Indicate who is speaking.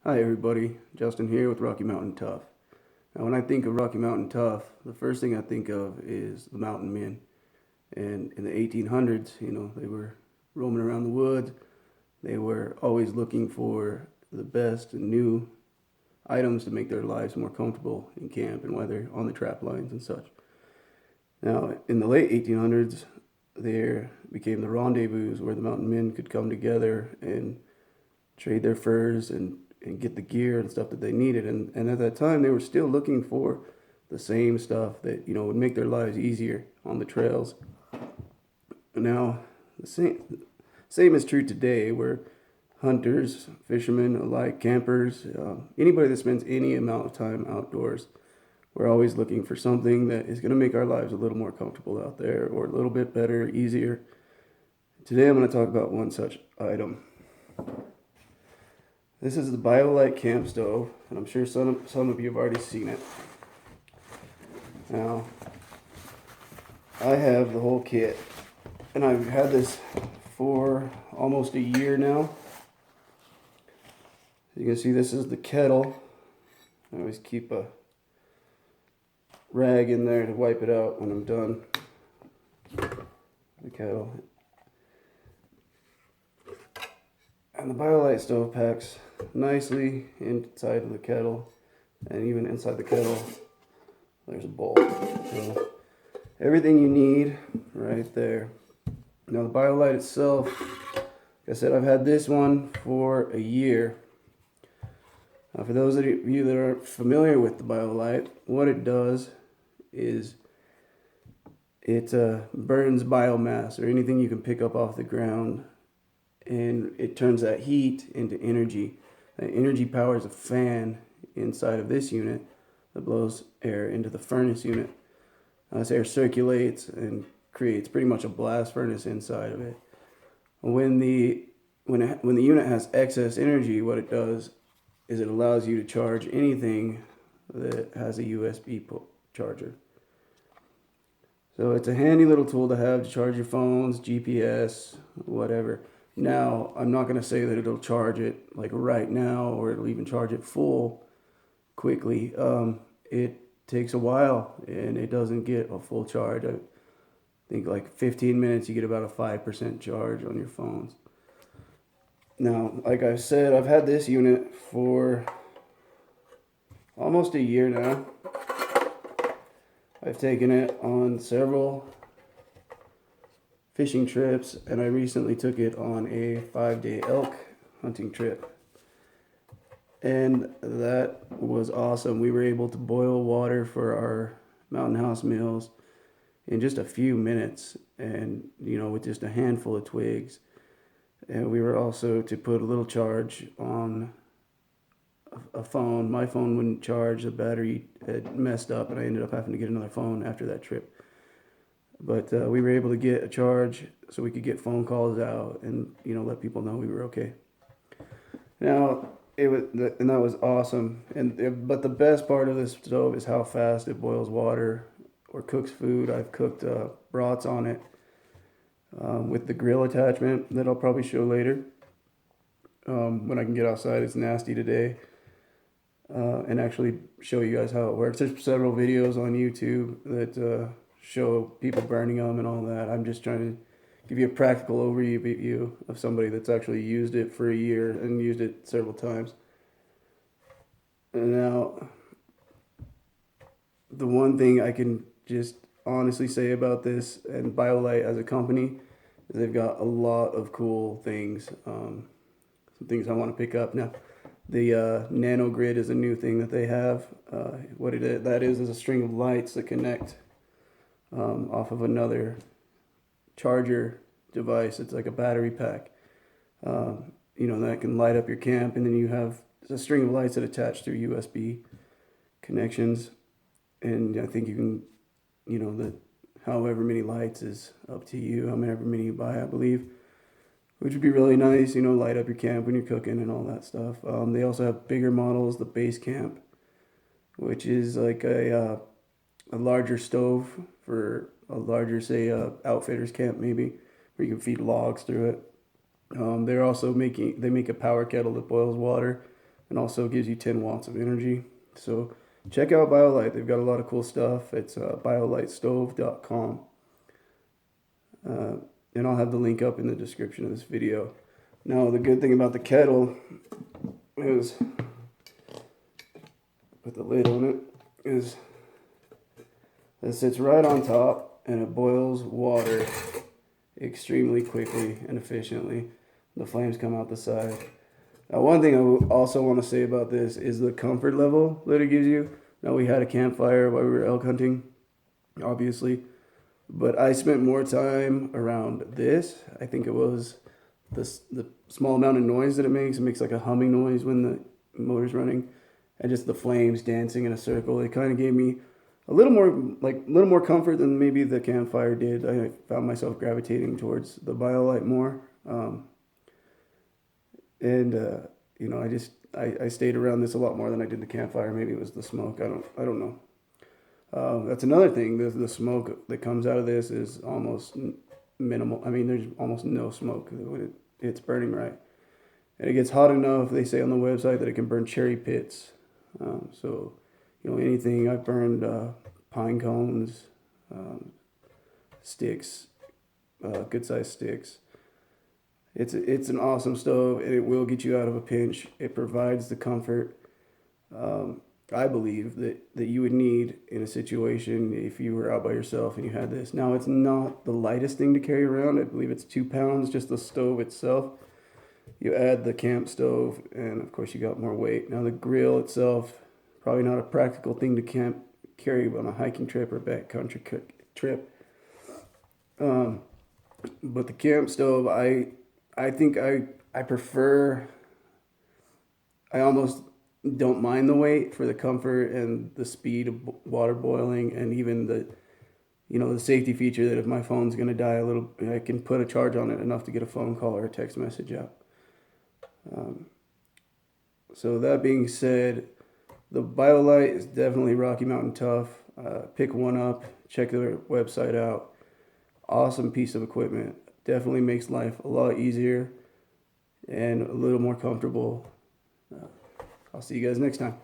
Speaker 1: Hi everybody, Justin here with Rocky Mountain Tough. Now when I think of Rocky Mountain Tough, the first thing I think of is the mountain men. And in the 1800s, they were roaming around the woods. They were always looking for the best and new items to make their lives more comfortable in camp and weather on the trap lines and such. Now in the late 1800s, there became the rendezvous where the mountain men could come together and trade their furs and get the gear and stuff that they needed. And at that time, they were still looking for the same stuff that, would make their lives easier on the trails. Now, the same is true today, where hunters, fishermen alike, campers, anybody that spends any amount of time outdoors, we're always looking for something that is going to make our lives a little more comfortable out there or a little bit better, easier. Today, I'm going to talk about one such item. This is the Biolite Campstove, and I'm sure some of you have already seen it. Now, I have the whole kit, and I've had this for almost a year now. You can see this is the kettle. I always keep a rag in there to wipe it out when I'm done. The kettle. And the Biolite stove packs nicely inside of the kettle, and even inside the kettle there's a bowl. So everything you need right there. Now the Biolite itself, like I said, I've had this one for a year. Now for those of you that are familiar with the Biolite, what it does is it burns biomass or anything you can pick up off the ground, and it turns that heat into energy. That energy powers a fan inside of this unit that blows air into the furnace unit. This air circulates and creates pretty much a blast furnace inside of it. When the unit has excess energy, what it does is it allows you to charge anything that has a USB charger. So it's a handy little tool to have to charge your phones, GPS, whatever. Now, I'm not going to say that it'll charge it like right now, or it'll even charge it full quickly. It takes a while, and it doesn't get a full charge. I think like 15 minutes, you get about a 5% charge on your phones. Now, like I said, I've had this unit for almost a year now. I've taken it on several fishing trips, and I recently took it on a 5-day elk hunting trip, and that was awesome. We were able to boil water for our mountain house meals in just a few minutes, and with just a handful of twigs. And we were also to put a little charge on a phone. My phone wouldn't charge, the battery had messed up, and I ended up having to get another phone after that trip. But we were able to get a charge so we could get phone calls out and let people know we were okay. Now that was awesome. But the best part of this stove is how fast it boils water or cooks food. I've cooked brats on it with the grill attachment that I'll probably show later when I can get outside. It's nasty today. And actually show you guys how it works. There's several videos on YouTube that show people burning them and all that. I'm just trying to give you a practical overview of somebody that's actually used it for a year and used it several times. And now, the one thing I can just honestly say about this and Biolite as a company is they've got a lot of cool things. Some things I want to pick up now. The nano grid is a new thing that they have. That is a string of lights that connect off of another charger device. It's like a battery pack, that can light up your camp, and then you have a string of lights that attach through USB connections, and I think you can, that however many lights is up to you, however many you buy, I believe, which would be really nice, light up your camp when you're cooking and all that stuff. They also have bigger models, the base camp, which is like a larger stove for a larger, say, outfitter's camp maybe, where you can feed logs through it. They make a power kettle that boils water. and also gives you 10 watts of energy. So check out Biolite. They've got a lot of cool stuff. It's biolitestove.com. And I'll have the link up in the description of this video. Now, the good thing about the kettle is, put the lid on it, is it sits right on top and it boils water extremely quickly and efficiently. The flames come out the side. Now, one thing I also want to say about this is the comfort level that it gives you. Now, we had a campfire while we were elk hunting, obviously, but I spent more time around this. I think it was the small amount of noise that it makes. It makes like a humming noise when the motor's running, and just the flames dancing in a circle. It kind of gave me a little more comfort than maybe the campfire did. I found myself gravitating towards the Biolite more. You know, I stayed around this a lot more than I did the campfire. Maybe it was the smoke. I don't know. That's another thing. The smoke that comes out of this is almost minimal. I mean, there's almost no smoke when it's burning right. And it gets hot enough, they say on the website, that it can burn cherry pits. So, you know, anything. I've burned pine cones, sticks, good-sized sticks. It's an awesome stove, and it will get you out of a pinch. It provides the comfort, I believe, that you would need in a situation if you were out by yourself and you had this. Now, it's not the lightest thing to carry around. I believe it's 2 pounds, just the stove itself. You add the Campstove, and of course you got more weight. Now, the grill itself, probably not a practical thing to carry on a hiking trip or backcountry trip. But the Campstove, I think I prefer, I almost don't mind the weight for the comfort and the speed of water boiling, and even the, you know, the safety feature that if my phone's going to die a little, I can put a charge on it enough to get a phone call or a text message out. So that being said, the Biolite is definitely Rocky Mountain tough. Pick one up, check their website out. Awesome piece of equipment. Definitely makes life a lot easier and a little more comfortable. I'll see you guys next time.